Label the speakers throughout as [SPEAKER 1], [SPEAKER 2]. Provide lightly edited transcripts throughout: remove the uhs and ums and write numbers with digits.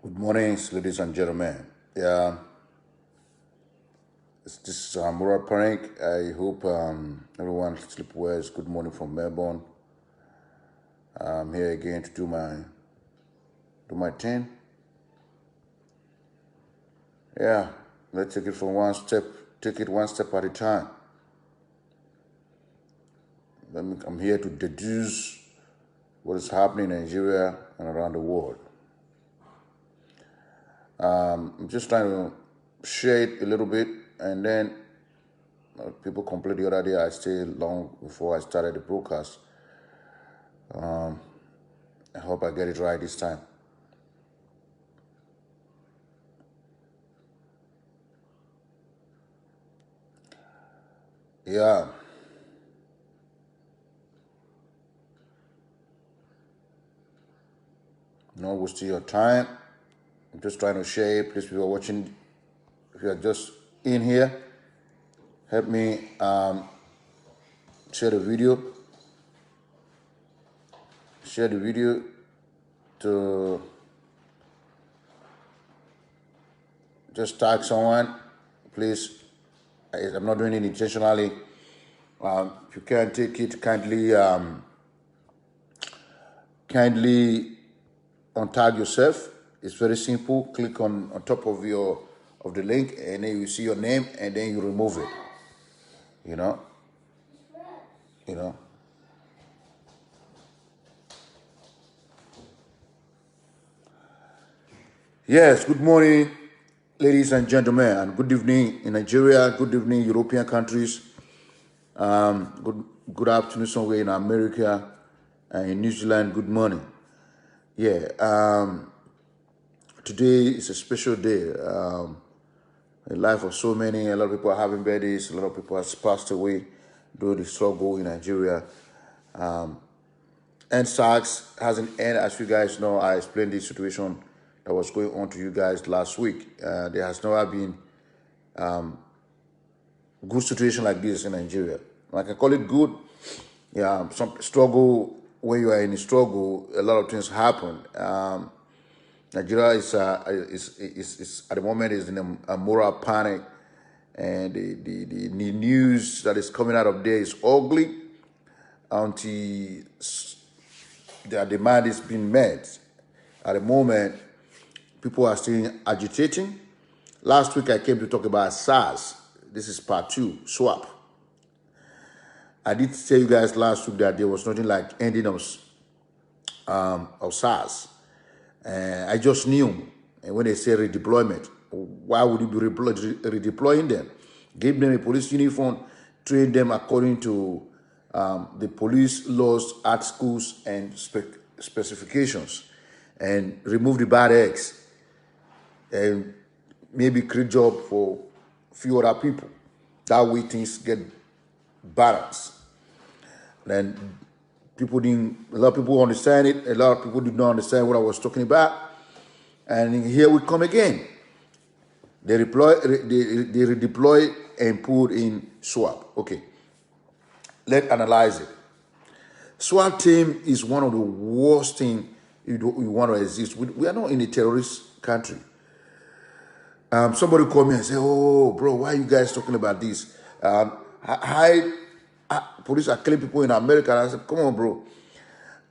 [SPEAKER 1] Good morning, ladies and gentlemen. Yeah, this is Murad Parik. I hope everyone sleep well. It's good morning from Melbourne. I'm here again to do my thing. Yeah, let's take it from one step. Take it one step at a time. I'm here to deduce what is happening in Nigeria and around the world. I'm just trying to share it a little bit, and then people complained the other day I stayed long before I started the broadcast. I hope I get it right this time. Yeah, no wasting your time. I'm just trying to share it. Please, if you are watching, if you are just in here, help me share the video. Share the video to just tag someone. Please, I'm not doing it intentionally. If you can't take it, kindly untag yourself. It's very simple. Click on top of the link, and then you see your name, and then you remove it. You know. Yes. Good morning, ladies and gentlemen, and good evening in Nigeria. Good evening, European countries. Good afternoon somewhere in America, and in New Zealand. Good morning. Yeah. Today is a special day. In life of so many, a lot of people are having birthdays. A lot of people have passed away during the struggle in Nigeria. NSACS hasn't ended, as you guys know. I explained the situation that was going on to you guys last week. There has never been good situation like this in Nigeria. I can call it good. Yeah, some struggle. When you are in a struggle, a lot of things happen. Nigeria is at the moment is in a moral panic, and the news that is coming out of there is ugly until their demand is being met. At the moment, people are still agitating. Last week I came to talk about SARS. This is part 2, SWAT. I did tell you guys last week that there was nothing like ending of SARS. I just knew, and when they say redeployment, why would you be redeploying them? Give them a police uniform, train them according to the police laws, articles, and specifications, and remove the bad eggs, and maybe create job for a few other people. That way things get balanced. Then a lot of people understand it. A lot of people did not understand what I was talking about. And here we come again. They redeploy and put in SWAT. Okay, let's analyze it. SWAT team is one of the worst things you want to exist. We are not in a terrorist country. Somebody called me and said, "Oh, bro, why are you guys talking about this? Police are killing people in America." And I said, "Come on, bro.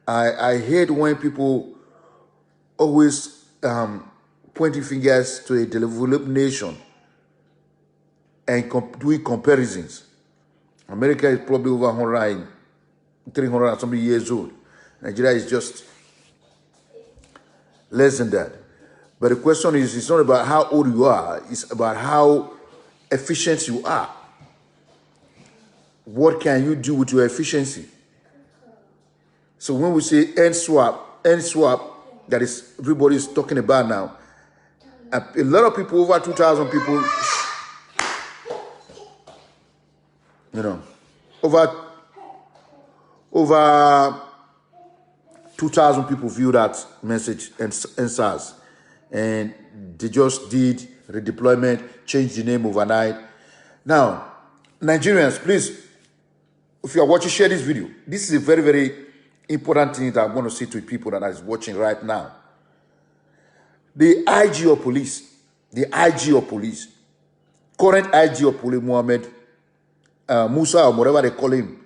[SPEAKER 1] I hate when people always pointing fingers to a developed nation and doing comparisons. America is probably over 300 and something years old. Nigeria is just less than that. But the question is, it's not about how old you are, it's about how efficient you are. What can you do with your efficiency? So when we say end swap, that is everybody's talking about now, a lot of people, over 2,000 people, over 2,000 people view that message and SARS. And they just did redeployment, changed the name overnight. Now, Nigerians, please, if you are watching, share this video. This is a very, very important thing that I want to say to people that are watching right now. The IG of police, current IG of police, Mohammed Musa or whatever they call him.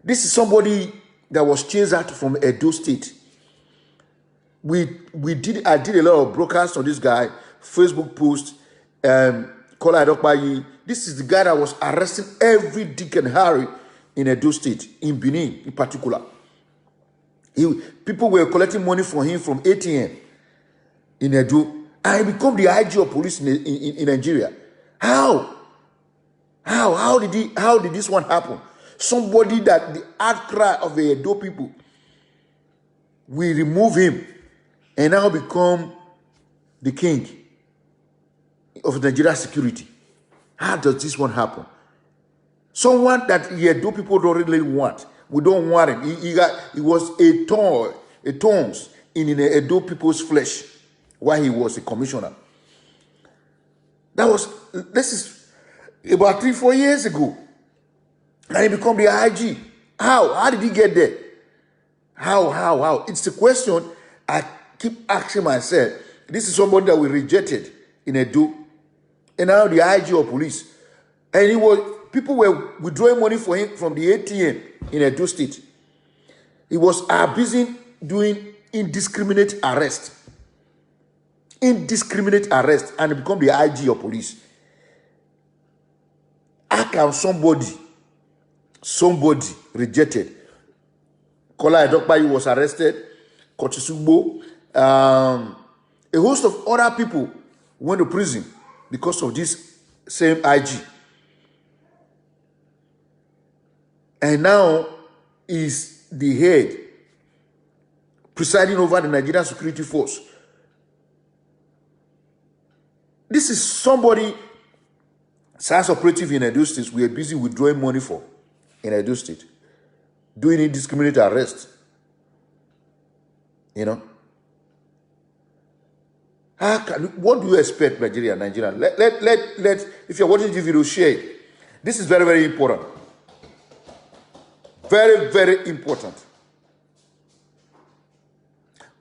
[SPEAKER 1] This is somebody that was chased out from Edo State. I did a lot of broadcasts on this guy, Facebook post, Kola Adokpayi. This is the guy that was arresting every Dick and Harry in Edo State, in Benin in particular. People were collecting money for him from ATM in Edo, and he became the IG of police in Nigeria. How did this one happen? Somebody that the outcry of the Edo people will remove him and now become the king of Nigeria security. How does this one happen? Someone that the Edo people don't really want. We don't want him. He was a thorns in the Edo people's flesh while he was a commissioner. This is about 3-4 years ago. And he became the IG. How did he get there? How? It's a question I keep asking myself. This is somebody that we rejected in Edo. And now the IG of police. And people were withdrawing money for him from the ATM in Edo State. He was busy doing indiscriminate arrest. And become the IG of police. How can somebody rejected? Kola Adokpayi was arrested. Kotisugbo. A host of other people went to prison because of this same IG. And now is the head presiding over the Nigerian security force. This is somebody, SARS operative in Edo State, we are busy withdrawing money for in Edo State, doing indiscriminate arrest. You know? What do you expect, Nigeria? If you're watching this video, share it. This is very, very important. Very, very important.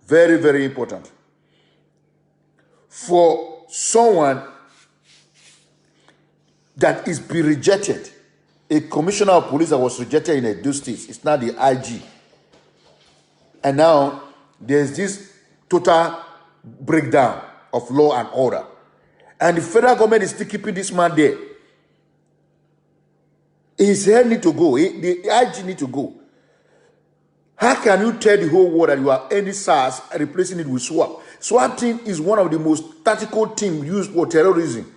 [SPEAKER 1] Very, very important. For someone that is be rejected, a commissioner of police that was rejected in Edo State, it's now the IG. And now there's this total breakdown of law and order. And the federal government is still keeping this man there. His head need to go. The IG need to go. How can you tell the whole world that you are ending SARS and replacing it with SWAT? SWAT team is one of the most tactical teams used for terrorism.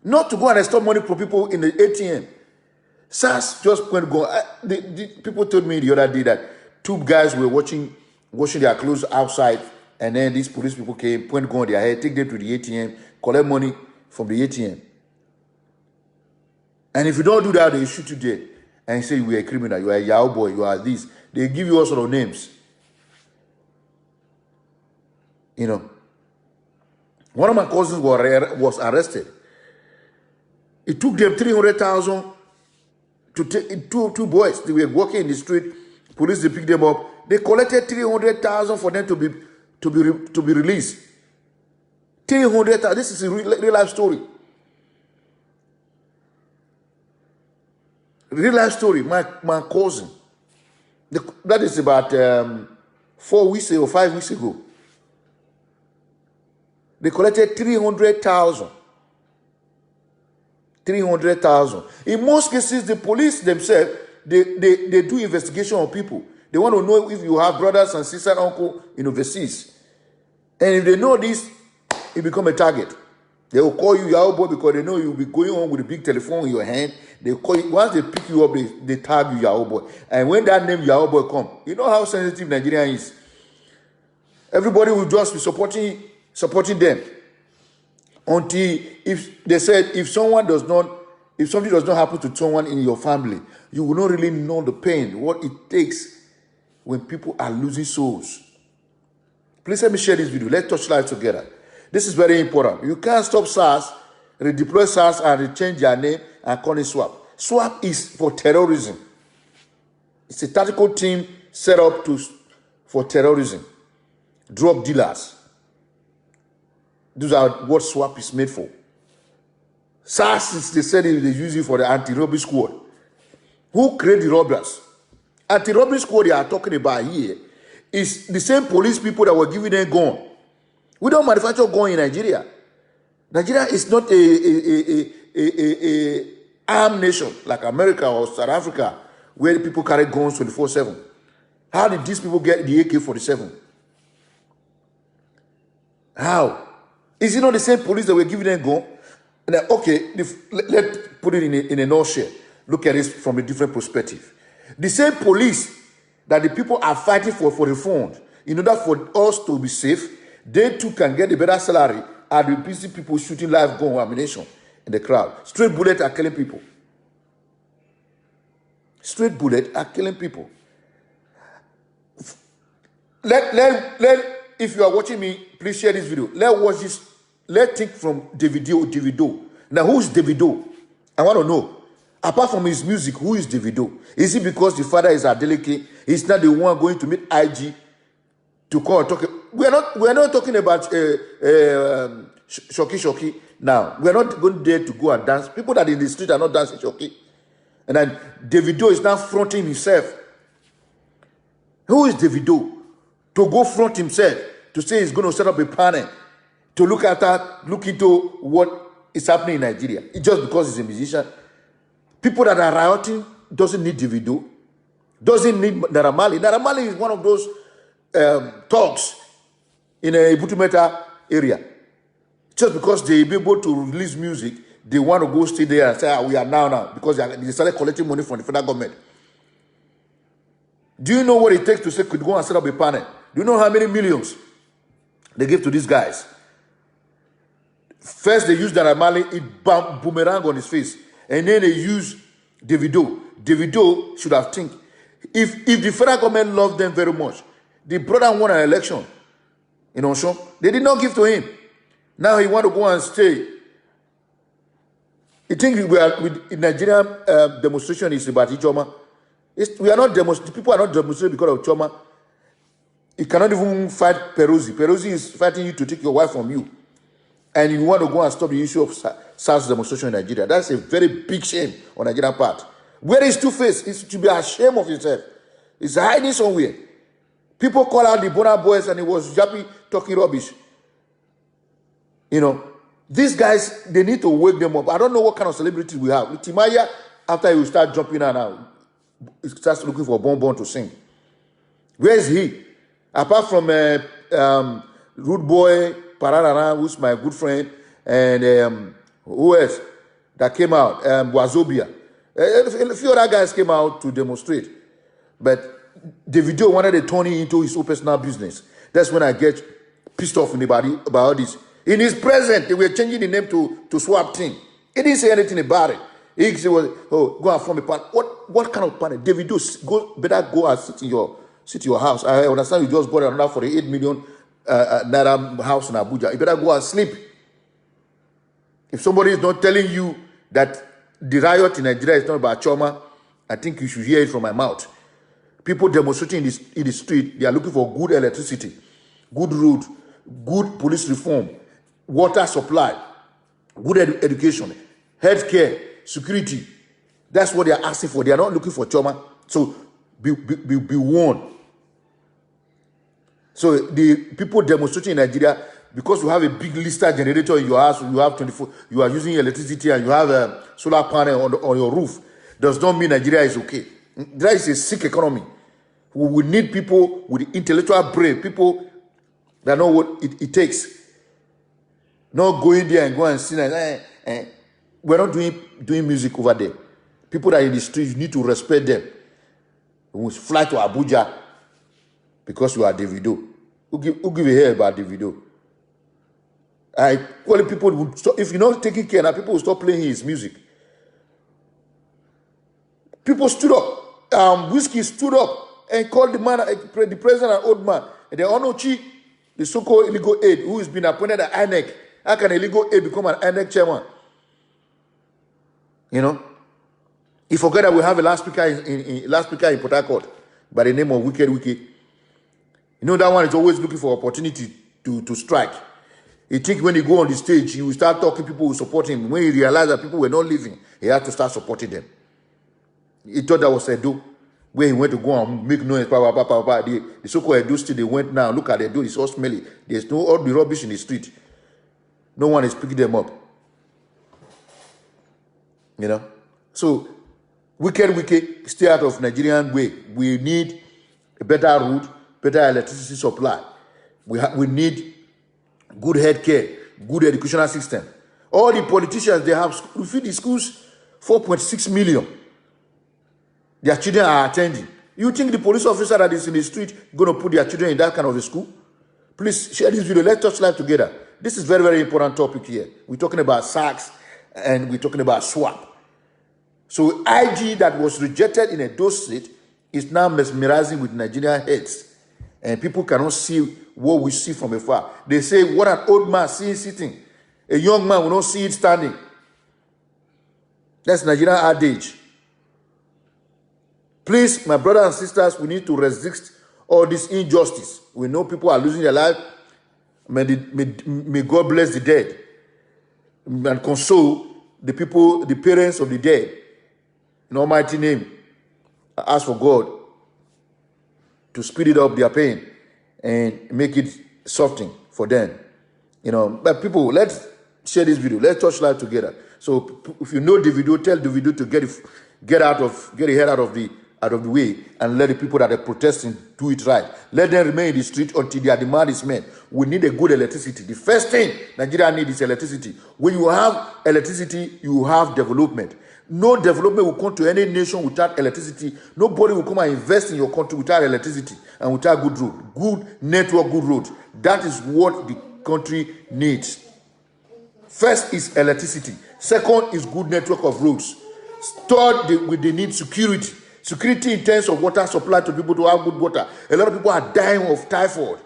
[SPEAKER 1] Not to go and extort money from people in the ATM. SARS just went go. People told me the other day that 2 guys were washing their clothes outside, and then these police people came, point gun on their head, take them to the ATM, collect money from the ATM. And if you don't do that, they shoot you dead and say you are a criminal, you are a Yahoo boy, you are this. They give you all sort of names. You know. One of my cousins was arrested. It took them 300,000 to take two boys. They were walking in the street. Police, they picked them up. They collected 300,000 for them to be released. 300,000. This is a real life story. Real life story. My cousin. That is about 4 weeks or 5 weeks ago. They collected 300,000. 300,000. In most cases, the police themselves, they do investigation on people. They want to know if you have brothers and sisters and uncle in overseas. And if they know this, it become a target. They will call you Yahoo boy because they know you'll be going on with a big telephone in your hand. They call you, once they pick you up, they tag you Yahoo boy. And when that name Yahoo boy come, you know how sensitive Nigeria is. Everybody will just be supporting them. Until if they said if something does not happen to someone in your family, you will not really know the pain, what it takes when people are losing souls. Please let me share this video. Let's touch lives together. This is very important. You can't stop SARS, redeploy SARS, and change their name and call it SWAT. SWAT is for terrorism. It's a tactical team set up for terrorism, drug dealers. Those are what SWAT is made for. SARS, they said they use it for the anti-robbery squad. Who created the robbers? Anti-robbery squad they are talking about here is the same police people that were giving them gun. We don't manufacture gun in Nigeria. Nigeria is not a armed nation like America or South Africa, where people carry guns 24/7. How did these people get the AK-47? How? Is it not the same police that were giving them gun? And then, okay, let's put it in a nutshell. Look at this from a different perspective. The same police that the people are fighting for reform, in order for us to be safe, they too can get a better salary, are the busy people shooting live gun ammunition in the crowd. Straight bullets are killing people. Straight bullets are killing people. If you are watching me, please share this video. Let's watch this. Let's think from Davido. Now, who is Davido? I want to know. Apart from his music, who is Davido? Is it because the father is Adeleke? He's not the one going to meet IG to come and talk. We are not talking about shoki now. We are not going there to go and dance. People that in the street are not dancing shoki. And then Davido is now fronting himself. Who is Davido? To go front himself, to say he's going to set up a panel to look into what is happening in Nigeria. It's just because he's a musician. People that are rioting doesn't need Davido, doesn't need Naira Marley. Naira Marley is one of those talks in a Butumeta area. Just because they be able to release music, they want to go stay there and say, we are now, because they started collecting money from the federal government. Do you know what it takes to say, could go and set up a panel? Do you know how many millions they give to these guys? First, they use Naira Marley, it boomerang on his face. And then they use Davido. Davido should have think. If the federal government loved them very much, the brother won an election in Osun. They did not give to him. Now he want to go and stay. You think we are with Nigerian demonstration is about Ichoma? We are not demonstrating. People are not demonstrating because of Choma. You cannot even fight Perosi. Perosi is fighting you to take your wife from you. And you want to go and stop the issue of SARS demonstration in Nigeria. That's a very big shame on Nigerian part. Where is Two-Face? It's to be ashamed of himself. It's hiding somewhere. People call out the Bona Boys and it was Jappy talking rubbish. You know, these guys, they need to wake them up. I don't know what kind of celebrities we have. With Timaya, after he will start jumping out now, he starts looking for Bonbon to sing. Where is he? Apart from Rude Boy, Pararara, who's my good friend, and who else that came out? Wazobia. A few other guys came out to demonstrate. But Davido wanted to turn it into his own personal business. That's when I get pissed off about this. In his presence, they were changing the name to SWAT team. He didn't say anything about it. He said, go and form a panel. What kind of panel? Davido, better go and sit in your house. I understand you just bought another 48 million Naira house in Abuja. You better go and sleep. If somebody is not telling you that the riot in Nigeria is not about Choma, I think you should hear it from my mouth. People demonstrating in the street, they are looking for good electricity, good road, good police reform, water supply, good education, healthcare, security. That's what they are asking for. They are not looking for Choma. So be warned. So the people demonstrating in Nigeria, because you have a big lister generator in your house, you have 24, you are using electricity and you have a solar panel on your roof, does not mean Nigeria is okay. That is a sick economy. We will need people with intellectual brain, people that know what it takes. Not going there and go and sing. We're not doing music over there. People that are in the street, you need to respect them. We fly to Abuja because you are Davido. Who give a hell about Davido? People would stop, if you're not taking care now, people will stop playing his music. People stood up. Whiskey stood up and called the man, the president, an old man. And the Onochi, the so-called illegal aid, who has been appointed at INEC. How can illegal aid become an INEC chairman? You know? You forget that we have a last speaker in Port Harcourt by the name of Wicked. You know, that one is always looking for opportunity to strike. He think when he go on the stage, he will start talking, people will support him. When he realized that people were not leaving, he had to start supporting them. He thought that was Edo, where he went to go and make noise. The so-called Edo still, they went now. Look at Edo, it's all smelly. There's no all the rubbish in the street. No one is picking them up. You know? So, wicked, stay out of Nigerian way. We need a better road, better electricity supply. We need good health care, good educational system. All the politicians, they have school feed the schools 4.6 million. Their children are attending. You think the police officer that is in the street going to put their children in that kind of a school? Please share this video. Let's touch life together. This is very, very important topic here. We're talking about SACS and we're talking about SWAT. So IG that was rejected in Edo State is now mesmerizing with Nigerian heads. And people cannot see what we see from afar. They say, what an old man seeing sitting. A young man will not see it standing. That's Nigerian adage. Please, my brothers and sisters, we need to resist all this injustice. We know people are losing their life. May God bless the dead and console the people, the parents of the dead. In Almighty name, I ask for God to speed it up their pain and make it softening for them. You know, but people, let's share this video. Let's touch life together. So if you know the video, tell the video to get the head out of the way and let the people that are protesting do it right. Let them remain in the street until their demand is met. We need a good electricity. The first thing Nigeria needs is electricity. When you have electricity, you have development. No development will come to any nation without electricity. Nobody will come and invest in your country without electricity and without good road, good network, good roads. That is what the country needs. First is electricity. Second is good network of roads. Third, they need security. Security in terms of water supply to people to have good water. A lot of people are dying of typhoid.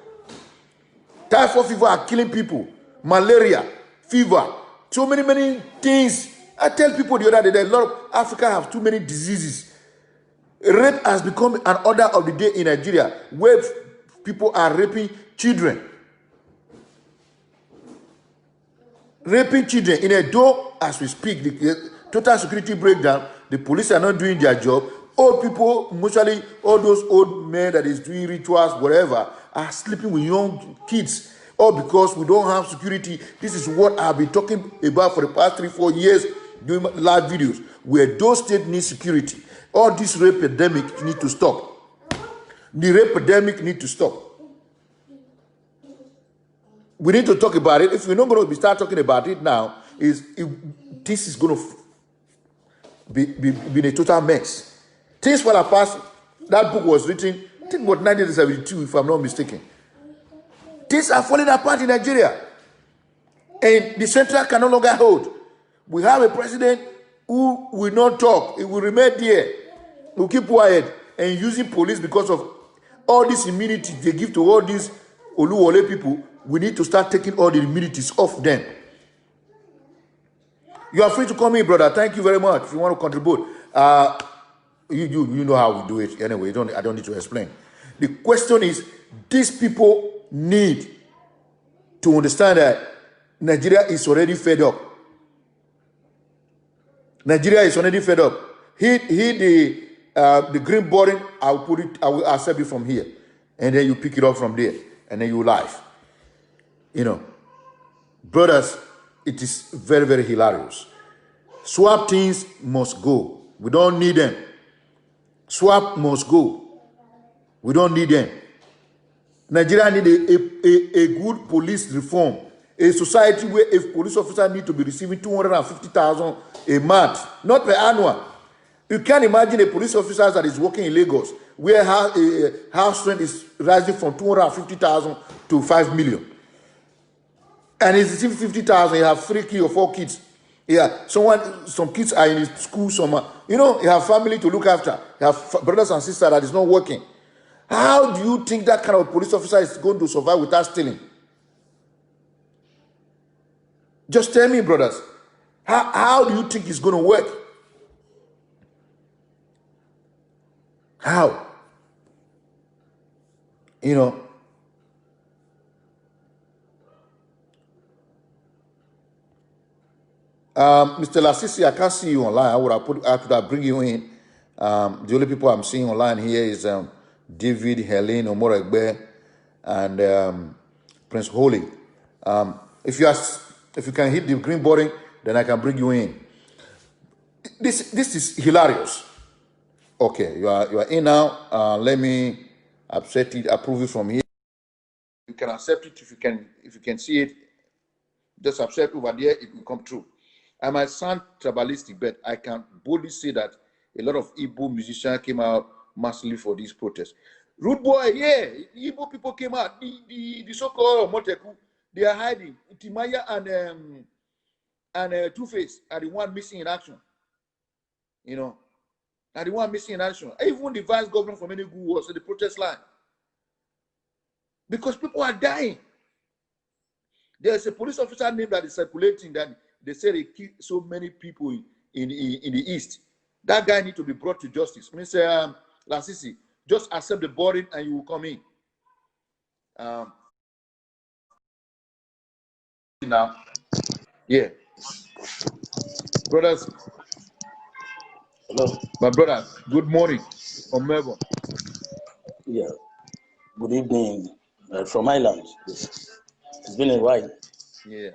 [SPEAKER 1] Typhoid fever are killing people. Malaria, fever, so many things. I tell people the other day that a lot of Africa have too many diseases. Rape has become an order of the day in Nigeria, where people are raping children. Raping children in Edo, as we speak, the total security breakdown. The police are not doing their job. Old people, mostly all those old men that is doing rituals, whatever, are sleeping with young kids. All because we don't have security. This is what I've been talking about for the past 3-4 years, doing live videos, where those states need security. All this rape epidemic need to stop. The rape epidemic need to stop. We need to talk about it. If we're not going to start talking about it now, this is going to be a total mess. Things fall apart. That book was written, I think about 1972, if I'm not mistaken. Things are falling apart in Nigeria. And the central can no longer hold. We have a president who will not talk. He will remain there. He will keep quiet and using police because of all this immunity they give to all these Oluwole people. We need to start taking all the immunities off them. You are free to come in, brother. Thank you very much. If you want to contribute, you know how we do it anyway. I don't need to explain. The question is, these people need to understand that Nigeria is already fed up. Nigeria is already fed up. Hit the green button. I will accept it from here, and then you pick it up from there, and then you live. You know, brothers, it is very, very hilarious. Swap things must go. We don't need them. Swap must go. We don't need them. Nigeria need a good police reform. A society where a police officer need to be receiving 250,000 a month, not per annual. You can't imagine a police officer that is working in Lagos where house rent is rising from 250,000 to 5 million. And he's receiving 50,000, you have 3 kids or 4 kids. Yeah, some kids are in school, you have family to look after. You have brothers and sisters that is not working. How do you think that kind of police officer is going to survive without stealing? Just tell me, brothers. How do you think it's going to work? How? Mr. Lasisi, I can't see you online. I could have bring you in. The only people I'm seeing online here is David, Helene, Omoregbe, and Prince Holy. If you can hit the green button, then I can bring you in. This is hilarious. Okay, you are in now. Let me approve it from here. You can accept it if you can see it. Just accept over there, it will come true. I might sound tribalistic, but I can boldly say that a lot of Igbo musicians came out massively for these protests. Rude boy, yeah, Igbo people came out. The so-called Moteku, they are hiding. Timaya and Two-Face are the one missing in action. You know, are the one missing in action. Even the vice governor from Enugu was in the protest line because people are dying. There's a police officer name that is circulating that they say they killed so many people in the East. That guy needs to be brought to justice. Mr. Lasisi, just accept the burden and you will come in. Now, yeah. Brothers,
[SPEAKER 2] hello.
[SPEAKER 1] My brothers, good morning from Melbourne.
[SPEAKER 2] Yeah, good evening from Ireland. It's been a while.
[SPEAKER 1] Yeah,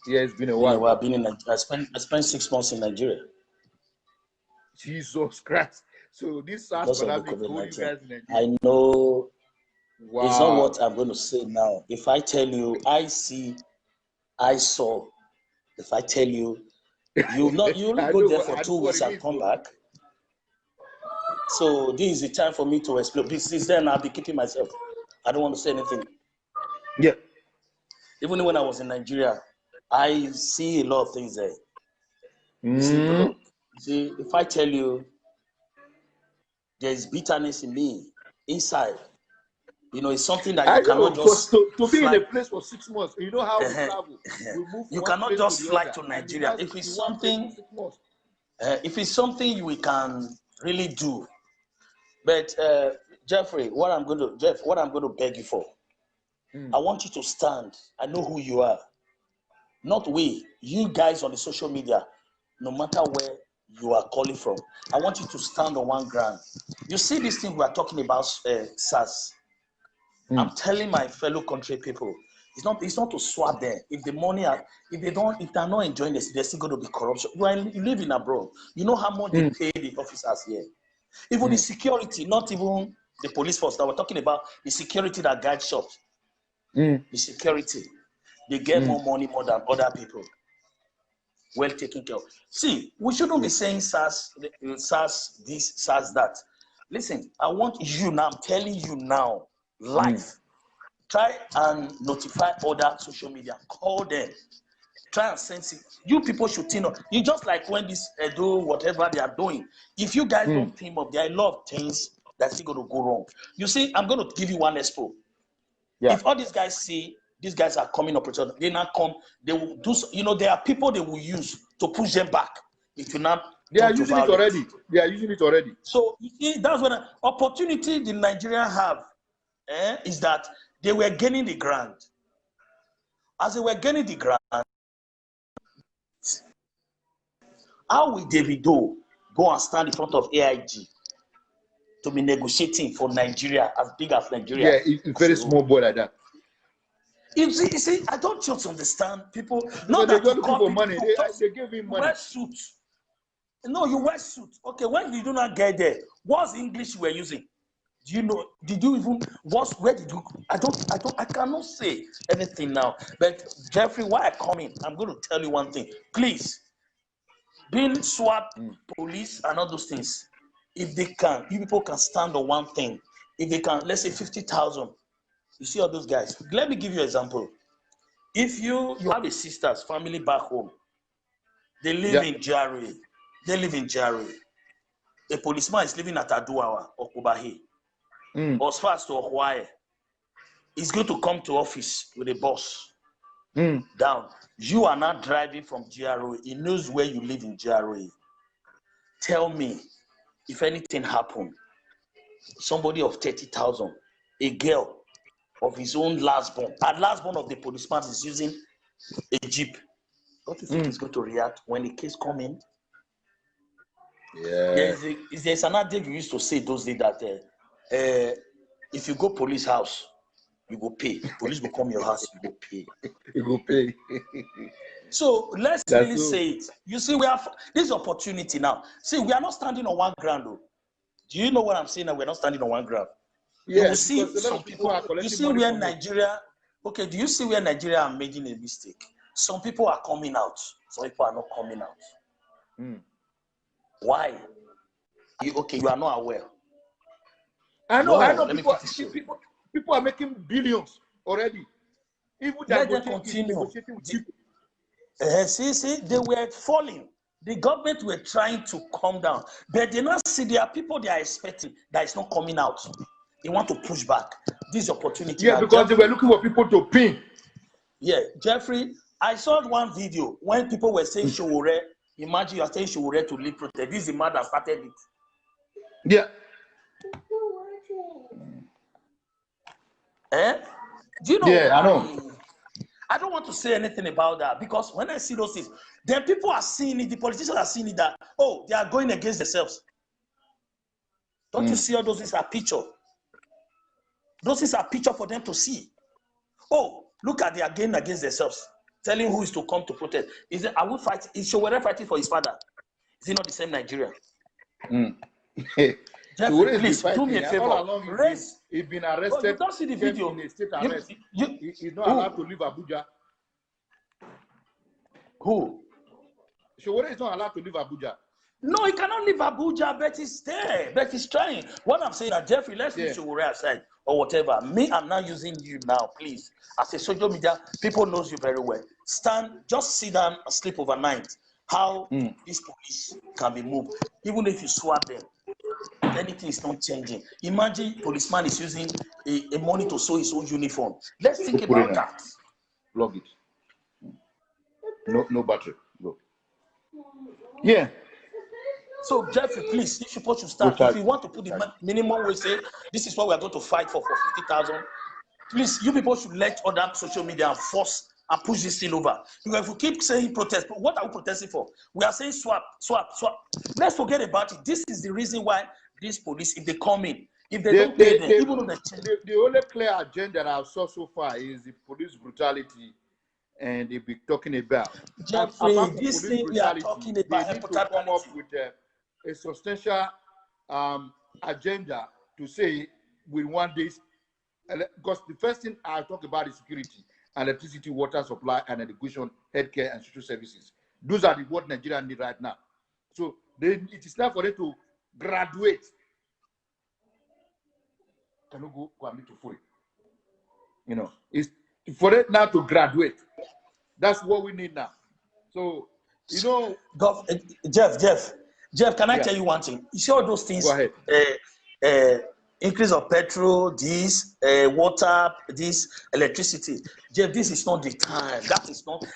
[SPEAKER 1] it's been a while.
[SPEAKER 2] I've been in. I spent 6 months in Nigeria.
[SPEAKER 1] Jesus Christ! So this SARS pandemic told you guys in Nigeria.
[SPEAKER 2] I know.
[SPEAKER 1] Wow.
[SPEAKER 2] It's not what I'm going to say now. If I tell you, I saw. If I tell you, you only go there for 2 weeks and come back. So this is the time for me to explore. Since then, I'll be keeping myself. I don't want to say anything.
[SPEAKER 1] Yeah.
[SPEAKER 2] Even when I was in Nigeria, I see a lot of things there. You see, look, see, if I tell you there's bitterness in me inside, you know, it's something that you cannot just
[SPEAKER 1] to be in a place for 6 months. You know how we travel. We move
[SPEAKER 2] you cannot just fly to Nigeria. If it's something we can really do. But Jeffrey, what I'm going to beg you for, I want you to stand. I know who you are. Not we, you guys on the social media, no matter where you are calling from. I want you to stand on one ground. You see this thing we are talking about, SARS. I'm telling my fellow country people, it's not to swap them. If the money if they're not enjoying this, there's still going to be corruption. You live in abroad. You know how much they pay the officers here. Even the security, not even the police force. That we're talking about the security that guide shops. The security, they get more money more than other people. Well taken care of. See, we shouldn't be saying SARS this, SARS that. Listen, I want you now, I'm telling you now, live. Try and notify other social media. Call them. Try and sense it. You people should team up. You just like when this do whatever they are doing. If you guys don't team up, there are a lot of things that's still going to go wrong. You see, I'm going to give you one expo. Yeah. If all these guys see these guys are coming up, they now come, they will do, you know, there are people they will use to push them back. If you not,
[SPEAKER 1] they are using it already. They are using it already.
[SPEAKER 2] So you see, that's what opportunity the Nigerians have is that they were gaining the ground. As they were gaining the ground, how will Davido go and stand in front of AIG to be negotiating for Nigeria as big as Nigeria?
[SPEAKER 1] Yeah, it's very small boy like that.
[SPEAKER 2] You see, I don't just understand people.
[SPEAKER 1] Not that they looking for money. They give him money.
[SPEAKER 2] Wear suit. No, you wear suit. Okay, when you do not get there, what's English you were using? Do you know? Did you even? Where did you? I cannot say anything now. But Jeffrey, why I come in? I'm going to tell you one thing. Please, being SWAT, police, and all those things, if they can, you people can stand on one thing. If they can, let's say 50,000. You see all those guys. Let me give you an example. If you have a sister's family back home, they live in Jari. They live in Jari. A policeman is living at Aduawa or Kubahi. Or as far as to Hawaii. He's going to come to office with a bus. Down. You are not driving from GRA. He knows where you live in GRA. Tell me, if anything happened, somebody of 30,000, a girl of his own last born, and last born of the policeman is using a jeep. What do you think is going to react when the case come in?
[SPEAKER 1] Yeah.
[SPEAKER 2] There's another thing we used to say those days that if you go police house, you go pay. Police will come your house, you go pay.
[SPEAKER 1] You go pay.
[SPEAKER 2] So let's really say it. You see, we have this opportunity now. See, we are not standing on one ground, though. Do you know what I'm saying? That we're not standing on one ground.
[SPEAKER 1] Yeah,
[SPEAKER 2] you will see some
[SPEAKER 1] people are collecting
[SPEAKER 2] you see
[SPEAKER 1] money
[SPEAKER 2] where
[SPEAKER 1] from
[SPEAKER 2] Nigeria. Okay, do you see where Nigeria are making a mistake? Some people are coming out. Some people are not coming out. Why? You are not aware.
[SPEAKER 1] I know. People are making billions already. Even
[SPEAKER 2] let them continue. See, they were falling. The government were trying to calm down, but they not see there are people they are expecting that is not coming out. They want to push back this opportunity.
[SPEAKER 1] Yeah, because Jeffrey, they were looking for people to pin.
[SPEAKER 2] Yeah, Jeffrey, I saw one video when people were saying Showore. Imagine you are saying Showore to lead protest. This is the man that started it.
[SPEAKER 1] Yeah.
[SPEAKER 2] Do you know?
[SPEAKER 1] Yeah, I know.
[SPEAKER 2] I don't want to say anything about that because when I see those things, then people are seeing it, the politicians are seeing it that, oh, they are going against themselves. Don't you see all those things are picture? Those things are picture for them to see. Oh, look at they are going against themselves, telling who is to come to protest. Is it, are we fighting? Is Showore fighting for his father? Is he not the same Nigeria? Jeffrey, please do me a favor.
[SPEAKER 1] All along he's been arrested.
[SPEAKER 2] You don't see the video.
[SPEAKER 1] In a state arrest. He's not allowed to leave Abuja.
[SPEAKER 2] Who?
[SPEAKER 1] Showore is not allowed to leave Abuja.
[SPEAKER 2] No, he cannot leave Abuja, but he's there. But he's trying. What I'm saying, Jeffrey, let's leave Showore aside or whatever. Me, I'm not using you now, please. As a social media, people knows you very well. Just sit down and sleep overnight. How this police can be moved, even if you swap them. Anything is not changing. Imagine policeman is using a money to sew his own uniform. Let's think about that.
[SPEAKER 1] Plug it. No battery. Go. Yeah.
[SPEAKER 2] So Jeffrey, please, if you should start. If you want to put the minimum, we say this is what we are going to fight for 50,000. Please, you people should let other social media and force and push this thing over. Because if we keep saying protest, what are we protesting for? We are saying swap. Let's forget about it. This is the reason why these police, if they come in, if they don't pay them, even on the
[SPEAKER 1] only clear agenda that I saw so far is the police brutality, and they've been talking about.
[SPEAKER 2] Jeffrey, this thing we are talking about,
[SPEAKER 1] they need to come up with a substantial agenda to say we want this. Because the first thing I talk about is security, electricity, water supply, and education, healthcare, and social services. Those are what Nigeria need right now. So it is time for them to graduate. Can you go and meet to free? You know, it's for it now to graduate. That's what we need now. So, you know,
[SPEAKER 2] Jeff, can I tell you one thing? You see all those things?
[SPEAKER 1] Go ahead.
[SPEAKER 2] Increase of petrol, this, water, this, electricity. Jeff, this is not the time.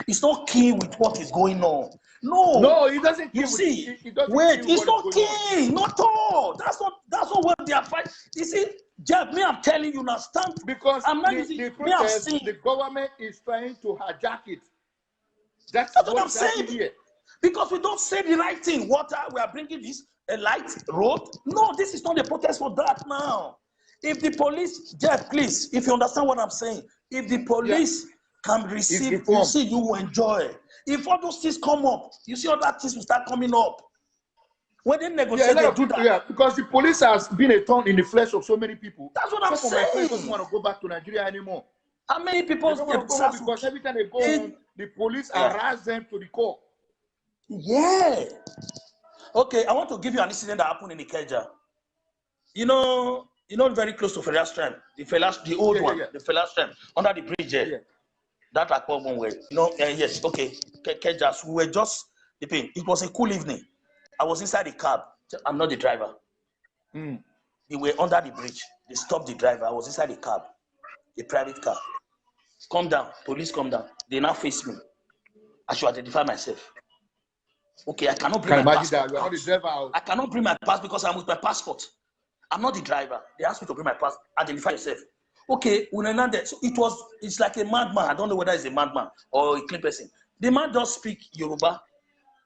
[SPEAKER 2] It's not key with what is going on.
[SPEAKER 1] No, it doesn't.
[SPEAKER 2] You see, it's not key, not all. That's not what they are fighting. You see, Jeff, I'm telling you now, stand.
[SPEAKER 1] Because
[SPEAKER 2] I'm not
[SPEAKER 1] the government is trying to hijack it. That's
[SPEAKER 2] what I'm saying. Here. Because we don't say the right thing. Water, we are bringing this. A light road? No, this is not a protest for that now. If the police, Jeff, please, if you understand what I'm saying, if the police can receive, you see, you will enjoy. If all those things come up, you see all that things will start coming up. When they negotiate, they do that.
[SPEAKER 1] Yeah, because the police has been a thorn in the flesh of so many people.
[SPEAKER 2] That's what I'm saying.
[SPEAKER 1] My friends don't want to go back to Nigeria anymore.
[SPEAKER 2] How many people
[SPEAKER 1] don't want to go because every time they go home, the police harass them to the core.
[SPEAKER 2] Yeah. Okay, I want to give you an incident that happened in Ikeja. You know, very close to Fela Strand, the old one, the Fela Strand, under the bridge there. Yeah. That I call one way. Yes, okay. Ikeja, so we were just dipping. It was a cool evening. I was inside the cab. I'm not the driver. They were under the bridge. They stopped the driver. I was inside the cab, a private car. Come down, police come down. They now face me. I should identify myself. Okay, I cannot bring my passport.
[SPEAKER 1] You are not the driver.
[SPEAKER 2] I cannot bring my passport because I'm with my passport. I'm not the driver. They asked me to bring my passport. Identify yourself. Okay, so it's like a madman. I don't know whether it's a madman or a clean person. The man just speak Yoruba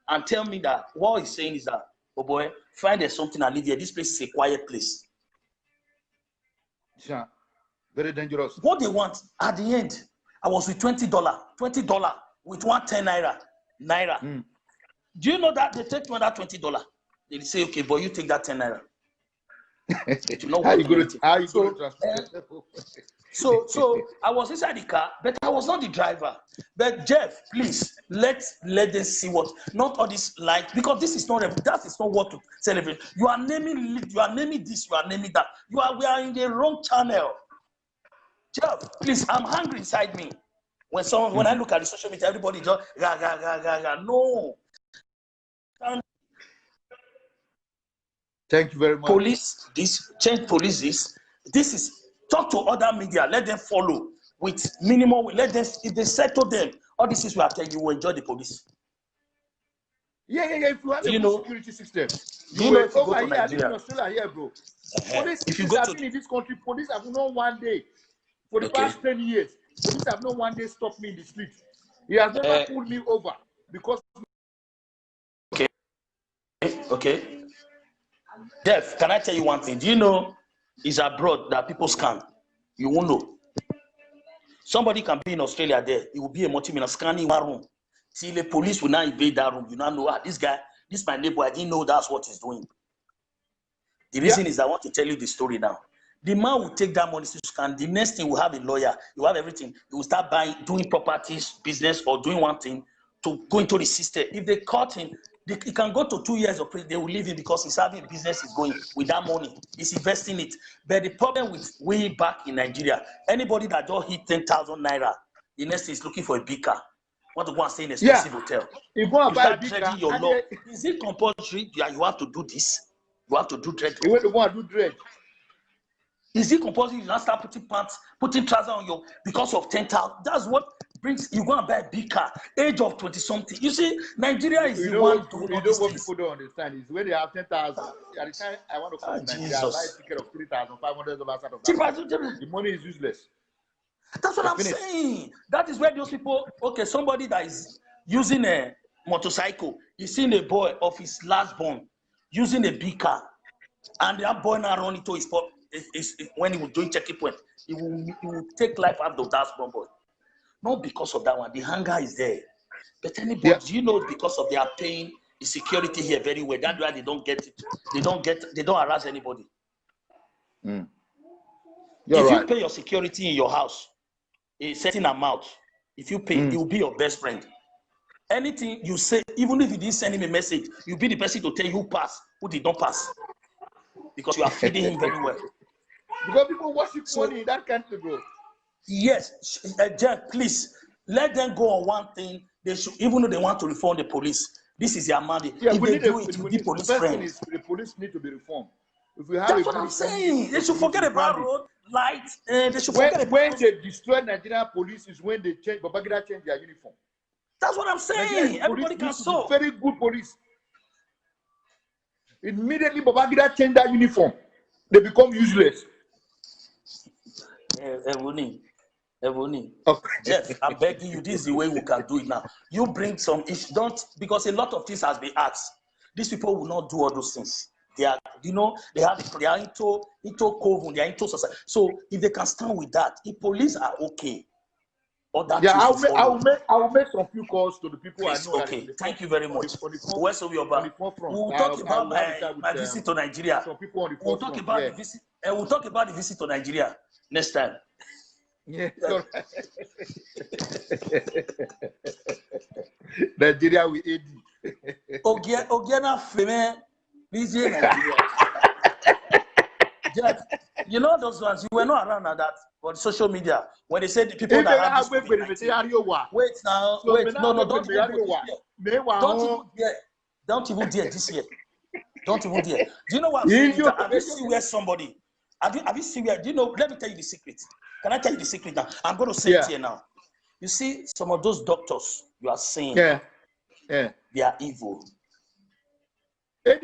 [SPEAKER 2] and tell me that what he's saying is that, oh boy, find there's something I live here. This place is a quiet place.
[SPEAKER 1] Yeah. Very dangerous.
[SPEAKER 2] What they want at the end, I was with $20 with 110 naira. Do you know that they take another $20? They say, okay, but you take that 10 naira.
[SPEAKER 1] How you going to transport?
[SPEAKER 2] So I was inside the car, but I was not the driver. But Jeff, please let them see what, not all this light, because this is not that is not what to celebrate. You are naming this, you are naming that. We are in the wrong channel. Jeff, please, I'm hungry inside me. When I look at the social media, everybody just no.
[SPEAKER 1] Thank you very much.
[SPEAKER 2] Police this, change police this. This is talk to other media, let them follow with minimum. Let them, if they settle them, all this is what I tell you, will enjoy the police.
[SPEAKER 1] Yeah. If you have a good security system,
[SPEAKER 2] you know, if you
[SPEAKER 1] over
[SPEAKER 2] go to
[SPEAKER 1] here,
[SPEAKER 2] Nigeria,
[SPEAKER 1] in Australia here, bro. Police,
[SPEAKER 2] if you go to
[SPEAKER 1] in this country, police have not one day for the past 10 years. Police have not one day stopped me in the street. He has never pulled me over because.
[SPEAKER 2] Okay. Jeff, can I tell you one thing? Do you know it's abroad that people scam? You won't know. Somebody can be in Australia there. It will be a multi-millionaire scanning one room. See, the police will now invade that room. You now know, this guy, this my neighbor, I didn't know that's what he's doing. The reason is I want to tell you the story now. The man will take that money to scan. The next thing, will have a lawyer. You have everything. He will start doing properties, business, or doing one thing to go into the system. If they caught him, he can go to 2 years of prison. They will leave him because he's having business is going with that money. He's investing it. But the problem with way back in Nigeria, anybody that just hit 10,000 naira, the next thing is looking for a big car. Want to go and stay in a expensive hotel.
[SPEAKER 1] You start
[SPEAKER 2] dreading your law. Is it compulsory? Yeah, you have to do this. You have to do dread.
[SPEAKER 1] You want to do dread.
[SPEAKER 2] Is it compulsory? You now start putting pants, putting trousers on your because of 10,000. That's what brings you go and buy a big car. Age of 20-something. You see, Nigeria is the one doing all these things.
[SPEAKER 1] What people don't understand is when they have 10,000. At the time I want to come to Nigeria, I buy a ticket of $3,500 out of that. The money is useless.
[SPEAKER 2] That's what I'm saying. That is where those people. Okay, somebody that is using a motorcycle, he's seen a boy of his last born using a big car, and that boy now run into his spot. When he was doing checking point, he will take life out of that small boy. Not because of that one. The hunger is there. But anybody, do you know, because of their paying the security here very well. That's why they don't get it. They don't harass anybody. If you pay your security in your house, a certain amount, if you pay, it will be your best friend. Anything you say, even if you didn't send him a message, you'll be the person to tell you who passed, who did not pass. Because you are feeding him very well.
[SPEAKER 1] Because people worship money in that country, bro.
[SPEAKER 2] Yes, Jeff, please let them go on one thing. They should, even though they want to reform the police, this is their mandate.
[SPEAKER 1] Yeah,
[SPEAKER 2] if they do it, will be police friends.
[SPEAKER 1] The police need to be reformed. If we have
[SPEAKER 2] that's what I'm saying. They should forget about road lights. They should forget about
[SPEAKER 1] when they destroy Nigerian police is when they change Babangida change their uniform.
[SPEAKER 2] That's what I'm saying. Everybody can solve.
[SPEAKER 1] Very good police. Immediately Babangida change that uniform, they become useless.
[SPEAKER 2] Ebony. Jeff, I'm begging you, this is the way we can do it now. You bring some, if don't, because a lot of things has been asked. These people will not do all those things. They are, they are into COVID, they are into society. So if they can stand with that, if police are okay, or that
[SPEAKER 1] I will make some few calls to the people
[SPEAKER 2] please, I know. Okay, thank you very much. We'll talk about my visit to Nigeria. We'll talk about the visit. We'll talk about the visit to Nigeria next time.
[SPEAKER 1] Yeah. Nigeria with AD.
[SPEAKER 2] Ogiana Feme, Nigeria. Jeff, you know those ones, you were not around at that, but social media, when they said the people that have this wait now, so wait, no, don't even dare this year. Don't even dare. Do you know what I'm saying? Have you seen where somebody, have you seen where, do you know, let me tell you the secret. Can I tell you the secret now? I'm going to say it here now. You see, some of those doctors you are saying, they are evil. How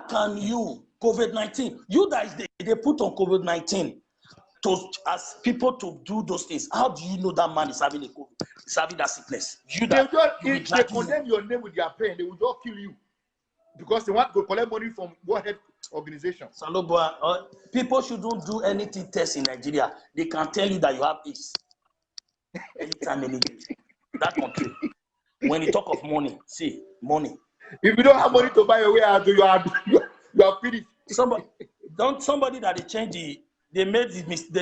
[SPEAKER 2] can you, COVID-19, you guys, they put on COVID-19. as people to do those things. How do you know that man is having that sickness?
[SPEAKER 3] If they condemn your name with their pen, they will just kill you because they want to collect money from warhead organization.
[SPEAKER 2] Saloboa, people shouldn't do anything test in Nigeria. They can tell you that you have AIDS anytime, any day. That country. When you talk of money, see money.
[SPEAKER 3] If you don't have money to buy your way out, you are finished.
[SPEAKER 2] Somebody that they change they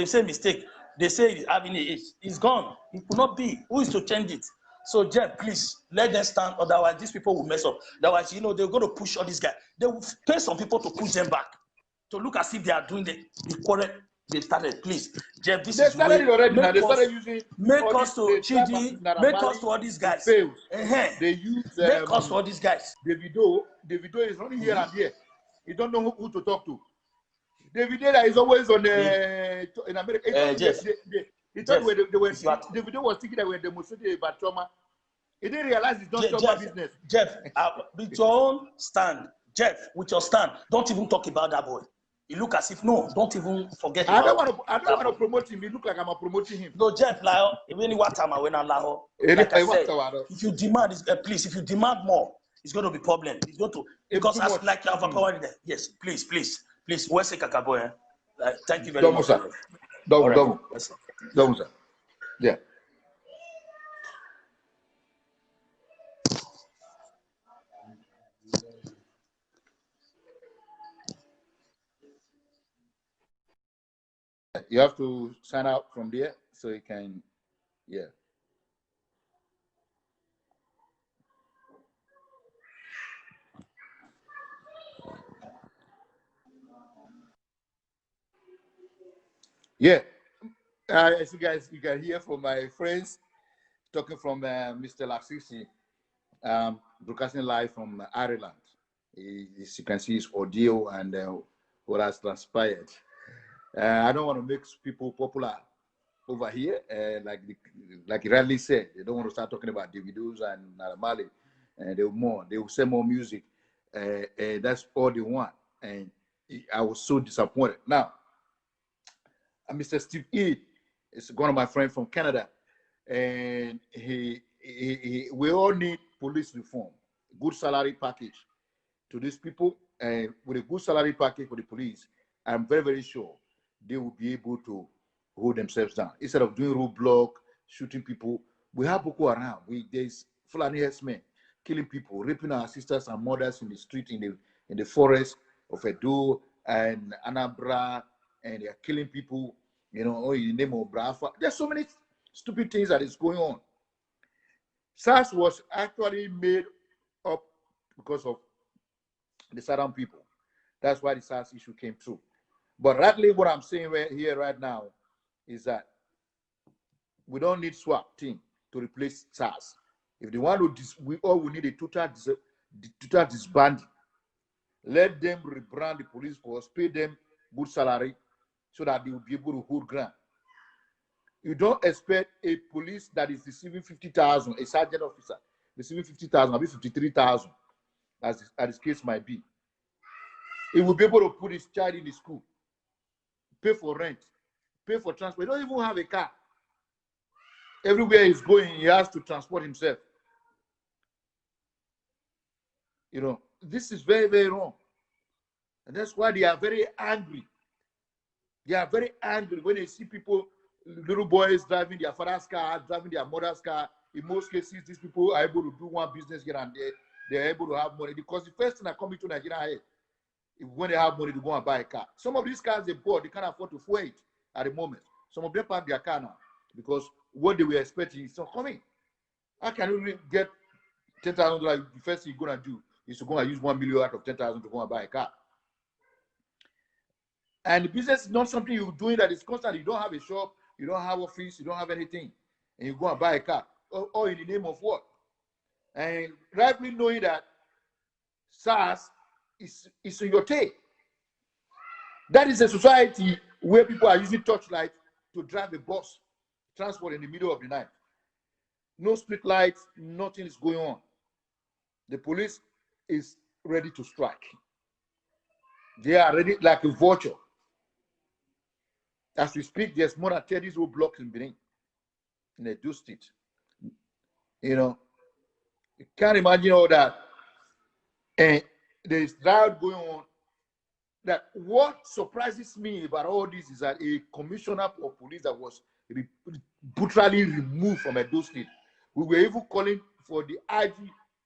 [SPEAKER 2] say mistake. They say he's having AIDS. It's gone. It could not be. Who is to change it? So Jeff, please let them stand. Otherwise, these people will mess up. Otherwise, they're going to push all these guys. They will pay some people to push them back to look as if they are doing the correct. They started. Please, Jeff. This is
[SPEAKER 3] started
[SPEAKER 2] way.
[SPEAKER 3] already. Now they started using.
[SPEAKER 2] Make us to Chidi. Make us to all these guys.
[SPEAKER 3] They use.
[SPEAKER 2] Make us to all these guys.
[SPEAKER 3] Davido is only here and there. You don't know who to talk to. Davido that is always on in America. Davido was thinking that we were demonstrating about trauma. He didn't realize it's not trauma business.
[SPEAKER 2] Jeff, with your own stand, Jeff, with your stand, don't even talk about that boy. You look as if don't even forget.
[SPEAKER 3] I don't want to promote him. It look like I'm promoting him.
[SPEAKER 2] No, Jeff, like I said, if you demand, please, if you demand more, it's going to be problem. It's going to because as like you have a power in there. Yes, please. Where's the Kakaboy? Thank you very much.
[SPEAKER 3] Double. Yeah. You have to sign out from there so you can, yeah. Yeah, as you can hear from my friends talking from Mr. Laksisi, broadcasting live from Ireland. As you can see, his audio and what has transpired. I don't want to make people popular over here, like Radley said. They don't want to start talking about Davidos and Naramali, and they will say more music. That's all they want, and I was so disappointed. Now, Mr. Steve E is one of my friends from Canada, and we all need police reform, good salary package to these people, and with a good salary package for the police, I'm very, very sure they will be able to hold themselves down. Instead of doing roadblock, shooting people, we have Boko Haram. There's Fulani herdsmen killing people, raping our sisters and mothers in the street, in the forest of Edo and Anambra, and they are killing people, in the name of Brafa. There's so many stupid things that is going on. SARS was actually made up because of the Southern people. That's why the SARS issue came through. But rightly, what I'm saying here right now is that we don't need SWAT team to replace SARS. If they want to, we need a total disbanding. Let them rebrand the police force, pay them good salary, so that they will be able to hold ground. You don't expect a police that is receiving 50,000, a sergeant officer receiving 50,000, maybe 53,000, as the case might be. He will be able to put his child in the school, pay for rent, pay for transport. He don't even have a car. Everywhere he's going, he has to transport himself. This is very, very wrong. And that's why they are very angry. They are very angry when they see people, little boys driving their father's car, driving their mother's car. In most cases, these people are able to do one business here and there. They are able to have money. Because the first thing that comes into Nigeria is when they have money to go and buy a car. Some of these cars they bought, they can't afford to fuel it at the moment. Some of them park their car now because what they were expecting is not coming. How can you really get $10,000? The first thing you're going to do is to go and use 1 million out of 10,000 to go and buy a car. And the business is not something you're doing that is constant. You don't have a shop, you don't have office, you don't have anything, and you go and buy a car. Or in the name of what? And rightly knowing that SARS is in your tail. That is a society where people are using torchlight to drive a bus, transport in the middle of the night. No street lights, nothing is going on. The police is ready to strike. They are ready like a vulture. As we speak, there's more than 30 roadblocks in Benin, in Edo State. You know, you can't imagine all that. And there's riot going on. That what surprises me about all this is that a commissioner of police that was brutally removed from Edo State. We were even calling for the IG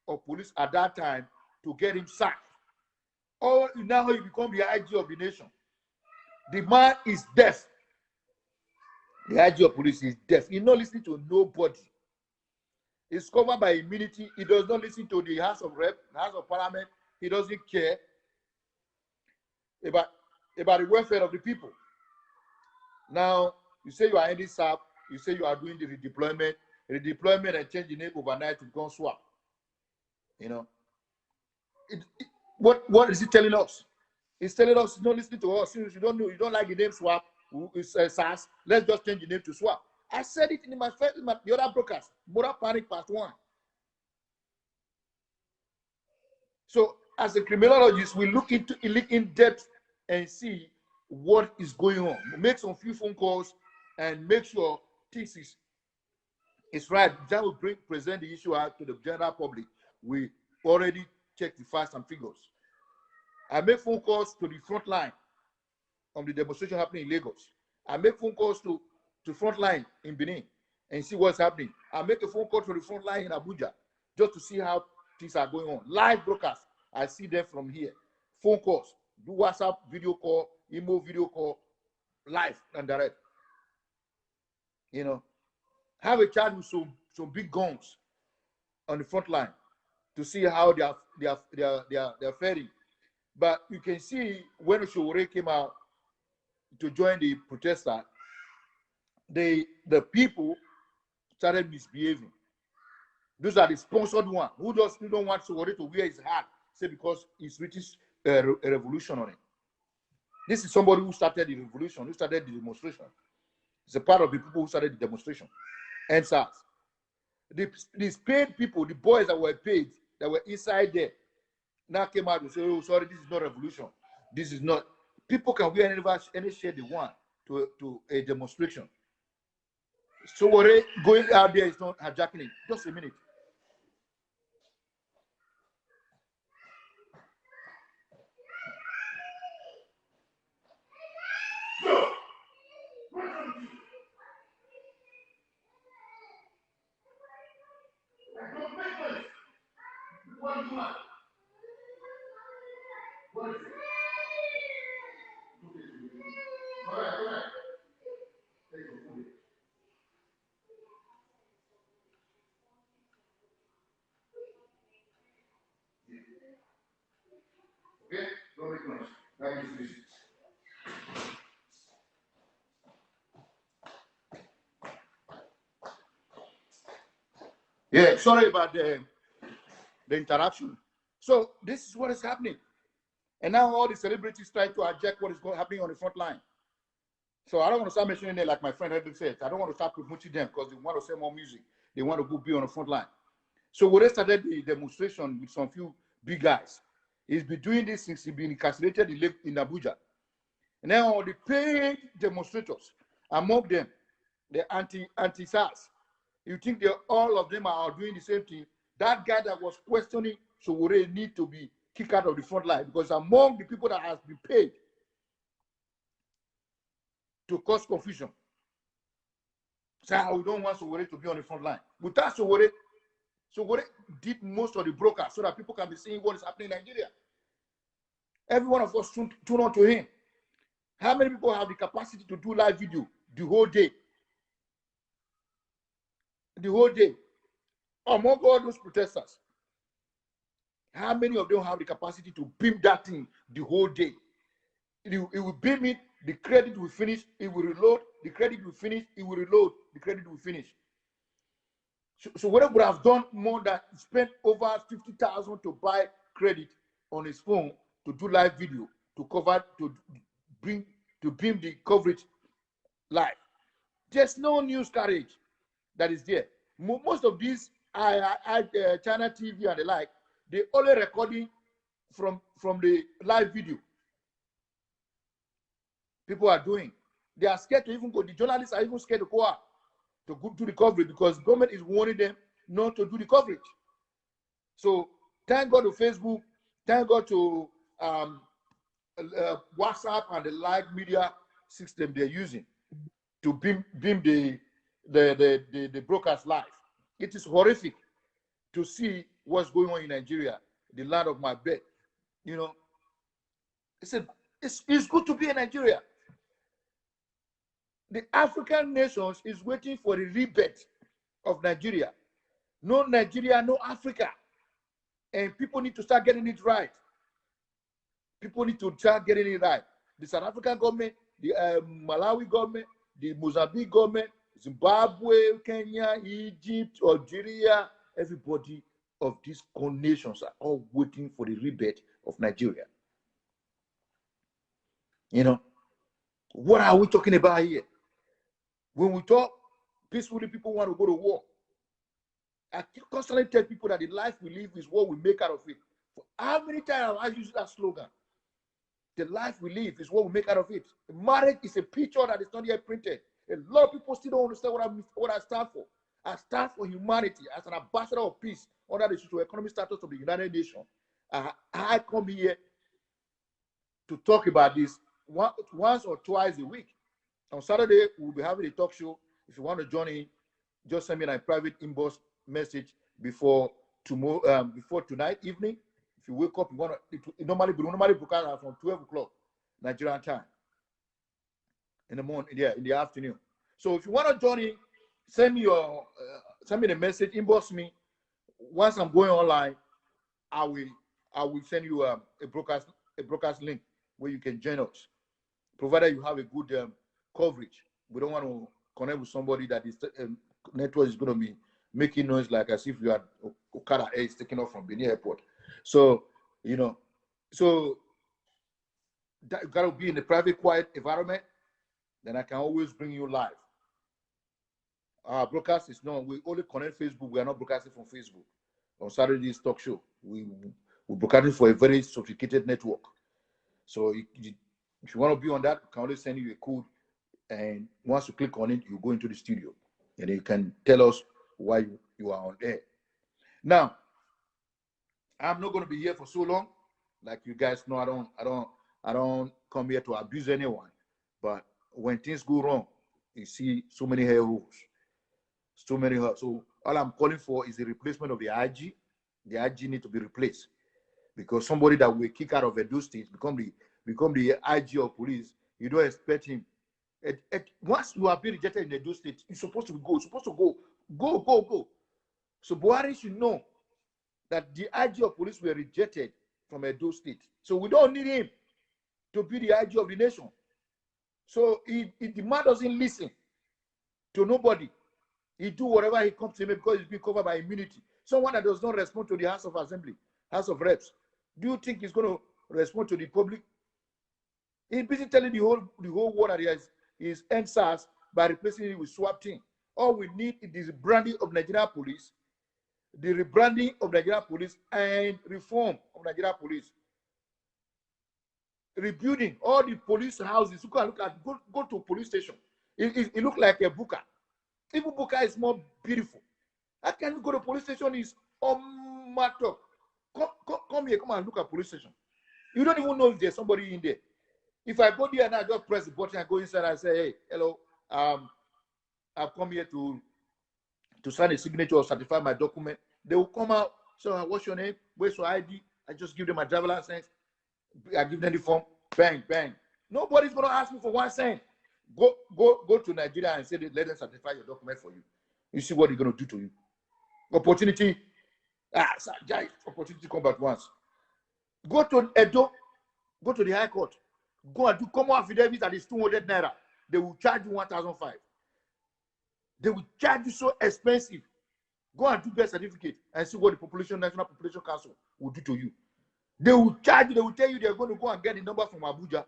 [SPEAKER 3] of police at that time to get him sacked. Or now he become the IG of the nation. The man is deaf. The IG of police is deaf. He's not listening to nobody. He's covered by immunity. He does not listen to the House of Rep, the House of Parliament. He doesn't care about the welfare of the people. Now, you say you are ending SAP, you say you are doing the redeployment and change the name overnight to become SWAT. You know, what is he telling us? He's telling us he's not listening to us. Since you don't like the name SWAT, it's SAS, let's just change the name to SWAT. I said it in the other broadcast, Moral Panic Part 1. So, as a criminologist, we look in depth and see what is going on. Make some few phone calls and make sure this is right. Then we present the issue out to the general public. We already checked the facts and figures. I make phone calls to the front line of the demonstration happening in Lagos. I make phone calls to front line in Benin and see what's happening. I make a phone call to the front line in Abuja just to see how things are going on. Live broadcast. I see them from here. Phone calls, do WhatsApp video call, email video call, live and direct. You know, have a chat with some big guns on the front line to see how they are faring. But you can see when Showore came out to join the protester, the people started misbehaving. Those are the sponsored one who don't want Showore to wear his hat, say because it's British a revolution on it. This is somebody who started the revolution, who started the demonstration. It's a part of the people who started the demonstration. And SARS. These paid people, the boys that were paid, that were inside there, now came out and say, oh, sorry, this is not revolution. This is not. People can wear any shirt they want to a demonstration. So what going out there is not hijacking it. Just a minute. Okay? Don't make noise. That is this. Yeah, sorry about the interaction. So this is what is happening. And now all the celebrities try to hijack what is happening on the front line. So I don't want to start mentioning it like my friend Edwin said. I don't want to start promoting them because they want to sell more music. They want to go be on the front line. So we started the demonstration with some few big guys. He's been doing this since he's been incarcerated in Abuja. And now the paid demonstrators, among them, the anti-SARS, you think all of them are doing the same thing? That guy that was questioning Showore need to be kicked out of the front line because among the people that has been paid to cause confusion. So we don't want Showore to be on the front line. Without Showore did most of the brokers so that people can be seeing what is happening in Nigeria. Every one of us tune on to him. How many people have the capacity to do live video the whole day? The whole day. Among all those protesters, how many of them have the capacity to beam that thing the whole day? It will beam it, the credit will finish, it will reload, the credit will finish, it will reload, the credit will finish. So whatever would have done more than spent over 50,000 to buy credit on his phone to do live video, to cover, to beam the coverage live. There's no news coverage that is there. Most of these China TV and the like, they only recording from the live video. People are doing. They are scared to even go. The journalists are even scared to go out to go do the coverage because government is warning them not to do the coverage. So thank God to Facebook, thank God to WhatsApp and the live media system they're using to beam the broadcast live. It is horrific to see what's going on in Nigeria, the land of my birth. You know, it's good to be in Nigeria. The African nations is waiting for the rebirth of Nigeria. No Nigeria, no Africa. And people need to start getting it right. People need to start getting it right. The South African government, the Malawi government, the Mozambique government, Zimbabwe, Kenya, Egypt, Algeria, everybody of these nations are all waiting for the rebirth of Nigeria. You know, what are we talking about here? When we talk peacefully, people want to go to war. I constantly tell people that the life we live is what we make out of it. For how many times have I used that slogan? The life we live is what we make out of it. Marriage is a picture that is not yet printed. A lot of people still don't understand what I stand for. I stand for humanity as an ambassador of peace under the socio-economic status of the United Nations. I come here to talk about this once or twice a week. On Saturday, we'll be having a talk show. If you want to join in, just send me a private inbox message before tomorrow, before tonight evening. If you wake up, you want to. We normally broadcast from 12 o'clock Nigerian time in the morning, in the afternoon. So if you want to join in, send me the message, inbox me. Once I'm going online, I will send you a broadcast link where you can join us, provided you have a good coverage. We don't want to connect with somebody that is network is going to be making noise like as if you are Okada Air is taking off from Benin Airport. So, you know, so that you got to be in a private, quiet environment. Then I can always bring you live. Our broadcast is not, we only connect Facebook. We are not broadcasting from Facebook. On Saturday's talk show, we broadcasting for a very sophisticated network. So if you want to be on that, I can always send you a code. And once you click on it, you go into the studio. And you can tell us why you are on air. Now, I'm not going to be here for so long. Like you guys know, I don't come here to abuse anyone. But when things go wrong, you see so many hair rules. So many. So all I'm calling for is the replacement of the IG. The IG need to be replaced. Because somebody that we kick out of Edo State become the IG of police, you don't expect him. Once you are being rejected in Edo State, you're supposed to go. Go. So Buhari should know that the IG of police were rejected from Edo State. So we don't need him to be the IG of the nation. So the man doesn't listen to nobody. He do whatever he comes to him because he's being covered by immunity. Someone that does not respond to the House of Assembly, House of Reps, do you think he's going to respond to the public? He's busy telling the whole world that he is end SARS by replacing it with SWAT team. All we need is the branding of Nigeria police, the rebranding of Nigeria police, and reform of Nigeria police. Rebuilding all the police houses. You can look at go to a police station. It looks like a buka. Even buka is more beautiful. How can you go to a police station? Is matter. Come here, come and look at police station. You don't even know if there's somebody in there. If I go there and I just press the button and go inside and say, hey, hello, I've come here to sign a signature or certify my document, they will come out. So what's your name? Where's your ID? I just give them my driver license. I give them the form. Bang, bang. Nobody's gonna ask me for 1 cent. Go to Nigeria and say let them certify your document for you. You see what they're gonna do to you. Opportunity. Opportunity come back once. Go to Edo. Go to the High Court. Go and do common affidavit that is 200 naira. They will charge you 1,500. They will charge you so expensive. Go and do birth certificate and see what the National Population Council will do to you. They will charge you. They will tell you they're going to go and get the number from Abuja.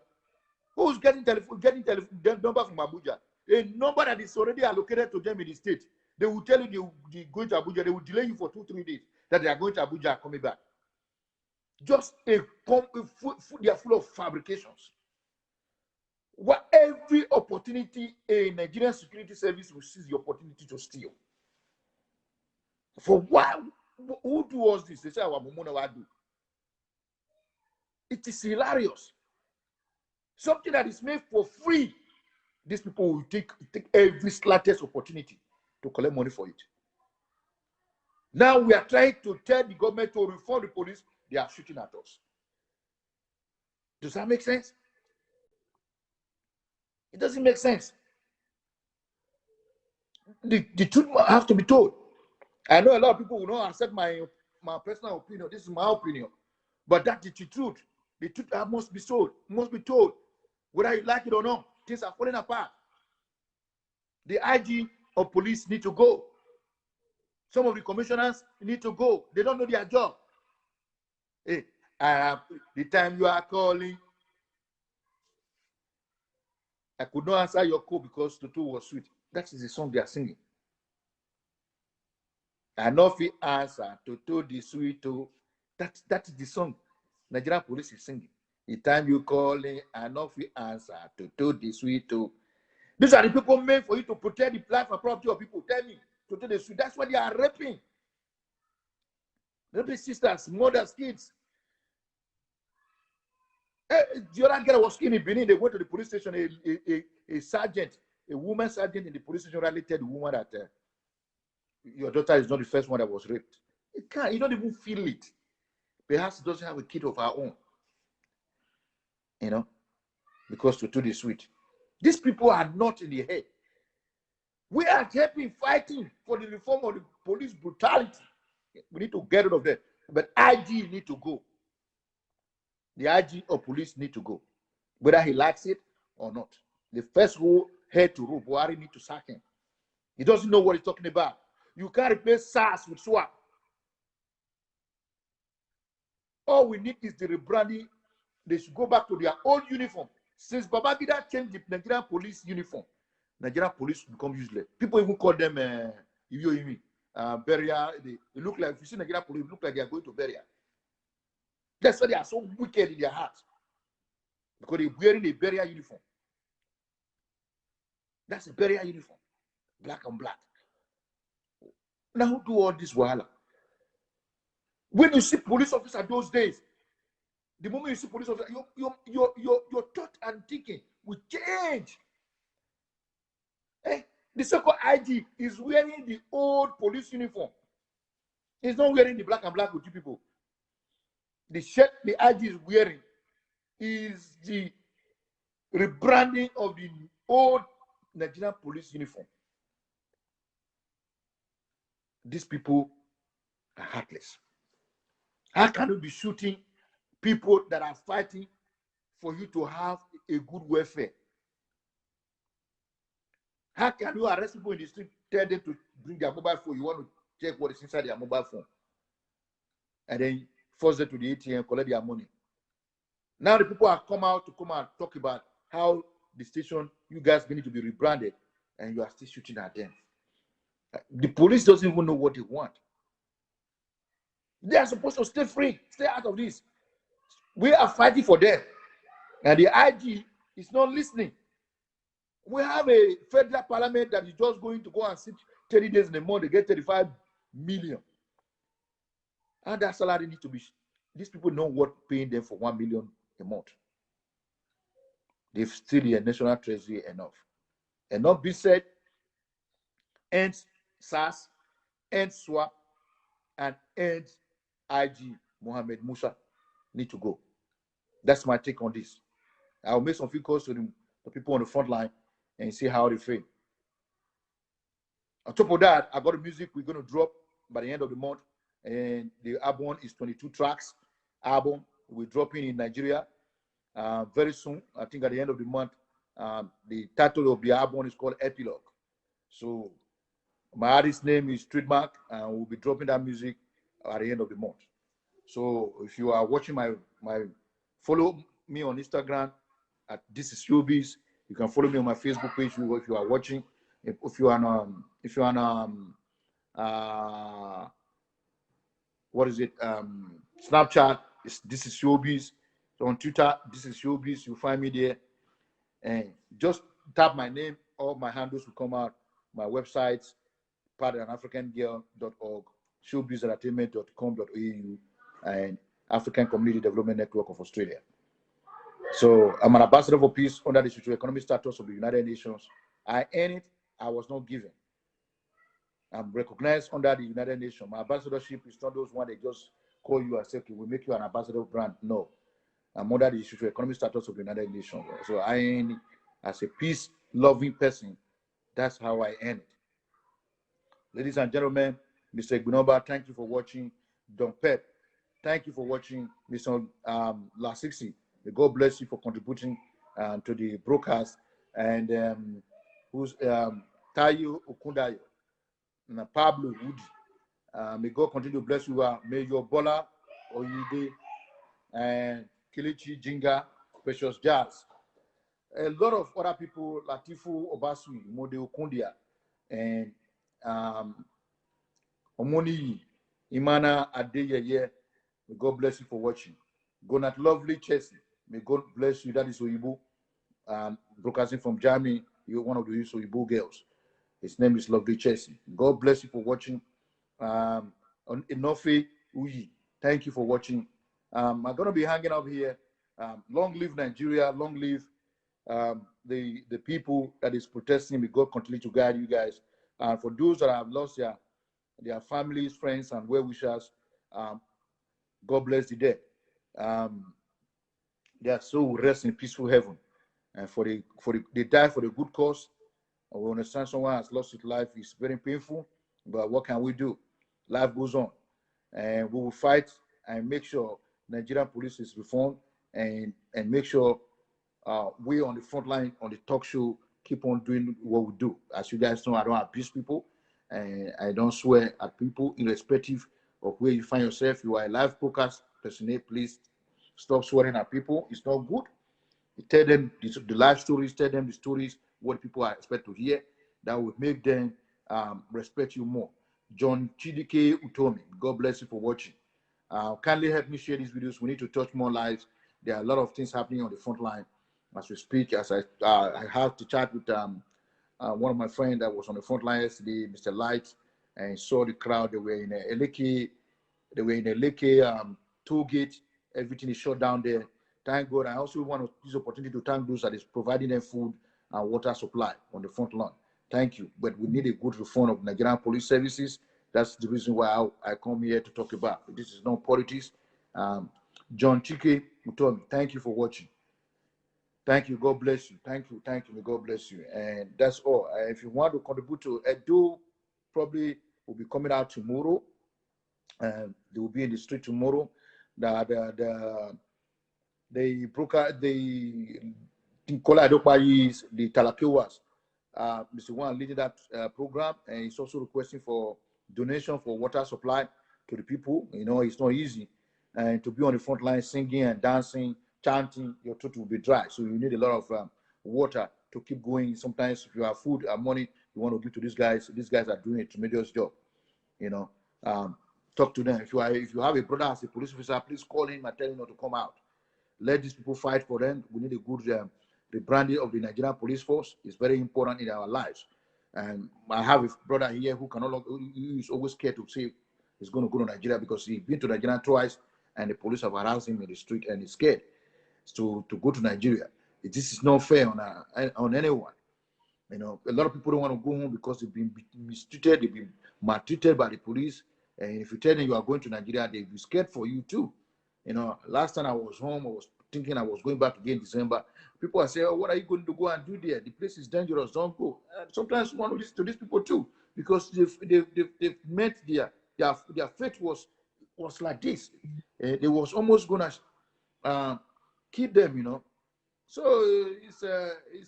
[SPEAKER 3] Who's getting telephone number from Abuja? A number that is already allocated to them in the state. They will tell you they going to Abuja. They will delay you for 2-3 days that they are going to Abuja and coming back. Just they are full of fabrications. Every opportunity opportunity, a Nigerian security service will seize the opportunity to steal. For what? Who do us this? They say, our Momona wa do. It is hilarious. Something that is made for free. These people will take every slightest opportunity to collect money for it. Now we are trying to tell the government to reform the police. They are shooting at us. Does that make sense? It doesn't make sense. The truth have to be told. I know a lot of people will not accept my personal opinion. This is my opinion. But that is the truth. The truth must be told. Must be told. Whether you like it or not, things are falling apart. The IG of police need to go. Some of the commissioners need to go. They don't know their job. Hey, the time you are calling, I could not answer your call because Tutu was sweet. That is the song they are singing. I know if he answer Tutu the sweet. That is the song Nigerian police is singing. The time you calling, I know if he answer Tutu the sweet. These are the people made for you to protect the life and property of people. Tell me, Tutu the sweet. That's why they are raping. Raping sisters, mothers, kids. The other girl was in Benin. They went to the police station. A sergeant, a woman sergeant in the police station, rallied the woman that your daughter is not the first one that was raped. It can't. You don't even feel it. Perhaps it doesn't have a kid of her own. You know, because to the sweet. These people are not in the head. We are helping, fighting for the reform of the police brutality. We need to get rid of that. But IG need to go. The IG of police need to go, whether he likes it or not. The first who head to rule, Buhari need to sack him. He doesn't know what he's talking about. You can't replace SARS with SWAT. All we need is the rebranding. They should go back to their old uniform. Since Babangida changed the Nigerian police uniform, Nigerian police become useless. People even call them burial. They look like, if you see Nigerian police, it look like they are going to burial. That's why they are so wicked in their hearts. Because they're wearing a burial uniform. That's a burial uniform. Black and black. Now who do all this wahala? When you see police officers those days, the moment you see police officers, your thought and thinking will change. The so-called IG is wearing the old police uniform. He's not wearing the black and black with you people. The shirt the IG is wearing is the rebranding of the old Nigerian police uniform. These people are heartless. How can you be shooting people that are fighting for you to have a good welfare? How can you arrest people in the street, tell them to bring their mobile phone? You want to check what is inside their mobile phone, and then force them to the ATM, collect their money. Now the people have come out to talk about how the station, you guys need to be rebranded, and you are still shooting at them. The police doesn't even know what they want. They are supposed to stay free, stay out of this. We are fighting for them, and the IG is not listening. We have a federal parliament that is just going to go and sit 30 days in a month. They get 35 million. And that salary needs to be, these people know what paying them for 1 million a month. They've still the national treasury enough. Enough be said, end SARS, end SWAT, and end IG Mohammed Musa need to go. That's my take on this. I'll make some few calls to the people on the front line and see how they feel. On top of that, I got the music we're going to drop by the end of the month. And the album is 22 tracks. Album we're dropping in Nigeria very soon. I think at the end of the month. The title of the album is called Epilogue. So my artist name is Trademark, and we'll be dropping that music at the end of the month. So if you are watching my follow me on Instagram at This Is Showbiz. You can follow me on my Facebook page if you are watching. If you are on what is it? Snapchat, This Is Showbiz. So on Twitter, This Is Showbiz. You'll find me there. And just tap my name, all my handles will come out. My websites, partandafricangirl.org, showbizentertainment.com.au, and African Community Development Network of Australia. So I'm an ambassador for peace under the socio-economic status of the United Nations. I earn it. I was not given. I'm recognized under the United Nations. My ambassadorship is not those one they just call you and say, okay, we make you an ambassador brand. No. I'm under the socio-economic status of the United Nations. So I earn it as a peace-loving person. That's how I earn it. Ladies and gentlemen, Mr. Igbunoba, thank you for watching. Don Pet, thank you for watching. Mr. Lasiksi, may God bless you for contributing to the broadcast. And who's Tayo Okundayo, and Pablo Wood. May God continue to bless you. May your Bola Oyide and Kilichi Jinga, Precious Jazz. A lot of other people, Latifu Obasui, Mode Okundia, and Omoni Imana Adeyeye. May God bless you for watching. Gonat Lovely Chelsea. May God bless you. That is Oyibo. Broadcasting from Germany. You're one of the Oyibo girls. His name is Lovely Chelsea. God bless you for watching. Enofe Uyi. Thank you for watching. I'm going to be hanging out here. Long live Nigeria. Long live the people that is protesting. May God continue to guide you guys. For those that have lost their families, friends, and well-wishers, God bless the dead. Their soul will rest in peaceful heaven. And they die for the good cause. And we understand someone has lost his life. It's very painful, but what can we do? Life goes on. And we will fight and make sure Nigerian police is reformed and make sure we on the front line, on the talk show, keep on doing what we do. As you guys know, I don't abuse people and I don't swear at people, irrespective of where you find yourself. You are a live broadcast person, please stop swearing at people. It's not good. You tell them the life stories, tell them the stories, what people are expect to hear. That will make them respect you more. John Chidike Utomi, God bless you for watching. Kindly help me share these videos. We need to touch more lives. There are a lot of things happening on the front line as we speak. As I have to chat with one of my friends that was on the front line yesterday, Mr. Light, and saw the crowd. They were in a Leke toll gate. Everything is shut down there. Thank God. I also want to use the opportunity to thank those that is providing them food and water supply on the front line. Thank you. But we need a good reform of Nigerian police services. That's the reason why I come here to talk about. This is not politics. John Chike Utomi, thank you for watching. Thank you. God bless you. Thank you. Thank you. May God bless you. And that's all. If you want to contribute to Edo, probably will be coming out tomorrow. They will be in the street tomorrow. The broker, the Kola Adopayi, the Talakewas, Mr. One leading that program, and he's also requesting for donation for water supply to the people. You know, it's not easy, and to be on the front line singing and dancing, chanting, your throat will be dry. So you need a lot of water to keep going. Sometimes if you have food and money, you want to give to these guys. These guys are doing a tremendous job. You know, talk to them. If you have a brother as a police officer, please call him and tell him not to come out. Let these people fight for them. We need a good rebranding of the Nigerian police force. It's very important in our lives. And I have a brother here who who is always scared to say he's going to go to Nigeria because he's been to Nigeria twice and the police have harassed him in the street and he's scared to go to Nigeria. This is not fair on anyone. You know, a lot of people don't want to go home because they've been mistreated, they've been maltreated by the police. And if you tell them you are going to Nigeria, they'll be scared for you too. You know, last time I was home, I was thinking I was going back again in December. People are saying, oh, what are you going to go and do there? The place is dangerous, don't go. And sometimes you want to listen to these people too, because they've met their fate was like this. They was almost going to kill them, you know. So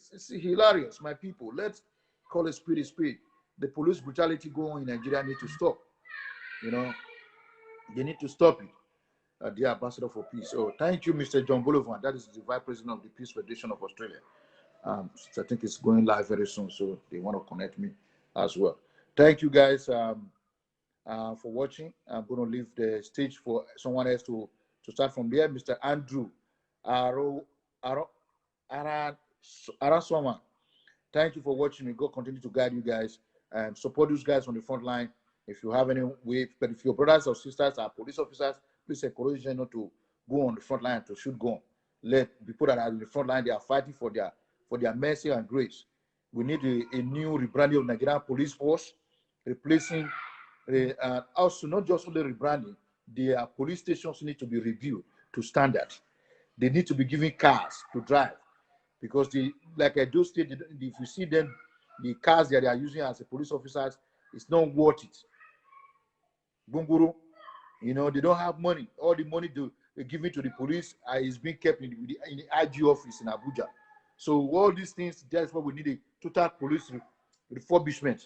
[SPEAKER 3] it's hilarious, my people. Let's call it speed. The police brutality going on in Nigeria need to stop. You know, they need to stop it. The ambassador for peace. So thank you, Mr. John Bolivar. That is the vice president of the Peace Federation of Australia. I think it's going live very soon, so they want to connect me as well. Thank you guys for watching. I'm going to leave the stage for someone else to start from there. Mr. Andrew Araswama. Thank you for watching. May God continue to guide you guys and support those guys on the front line. If you have any way, but if your brothers or sisters are police officers, please encourage them not to go on the front line to shoot gun. Let people that are in the front line, they are fighting for their mercy and grace. We need a new rebranding of Nigerian police force, replacing also not just only rebranding, their police stations need to be reviewed to standard. They need to be given cars to drive because like I do state, if you see them, the cars that they are using as a police officers, it's not worth it. Bunguru, they don't have money. All the money they give it to the police is being kept in the IG office in Abuja. So all these things, that's why we need a total police refurbishment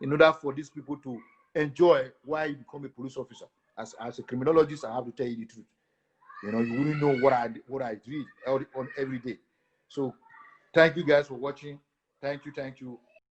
[SPEAKER 3] in order for these people to enjoy why you become a police officer. As a criminologist, I have to tell you the truth. You wouldn't know what I read on every day. So thank you guys for watching. Thank you.